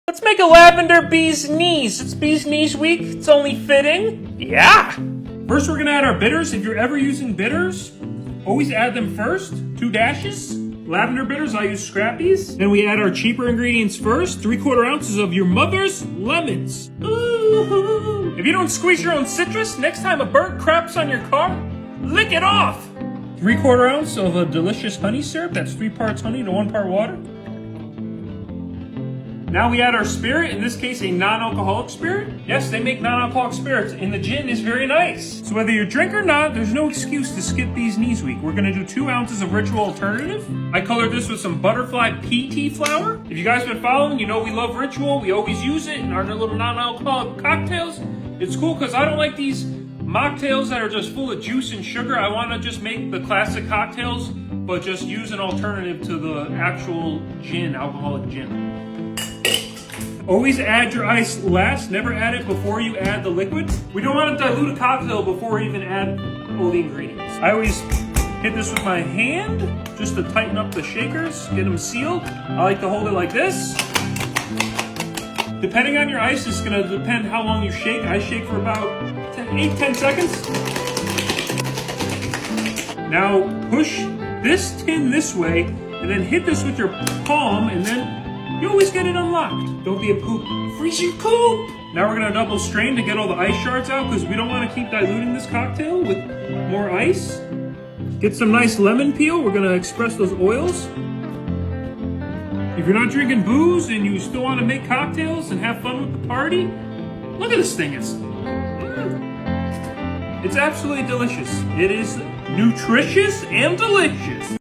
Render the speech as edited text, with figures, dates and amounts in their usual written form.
Let's make a lavender bee's knees. It's bee's knees week. It's only fitting. Yeah. First, we're gonna add our bitters. If you're ever using bitters, always add them first. 2 dashes. Lavender bitters, I use Scrappy's. Then we add our cheaper ingredients first. 3/4 ounces of your mother's lemons. Ooh. If you don't squeeze your own citrus, next time a bird craps on your car, lick it off. 3/4 ounce of a delicious honey syrup. That's 3 parts honey to 1 part water. Now we add our spirit, in this case a non-alcoholic spirit. Yes, they make non-alcoholic spirits, and the gin is very nice. So whether you drink or not, there's no excuse to skip these knees week. We're gonna do 2 ounces of Ritual Alternative. I colored this with some butterfly pea tea flower. If you guys have been following, you know we love Ritual. We always use it in our little non-alcoholic cocktails. It's cool because I don't like these mocktails that are just full of juice and sugar. I wanna just make the classic cocktails, but just use an alternative to the actual gin, alcoholic gin. Always add your ice last, never add it before you add the liquid. We don't want to dilute a cocktail before we even add all the ingredients. I always hit this with my hand, just to tighten up the shakers, get them sealed. I like to hold it like this. Depending on your ice, it's gonna depend how long you shake. I shake for about 8-10 seconds. Now push this tin this way, and then hit this with your palm, and then you always get it unlocked. Don't be a poop. Freeze your coop! Now we're gonna double strain to get all the ice shards out because we don't want to keep diluting this cocktail with more ice. Get some nice lemon peel. We're gonna express those oils. If you're not drinking booze and you still want to make cocktails and have fun with the party, look at this thing. It's absolutely delicious. It is nutritious and delicious.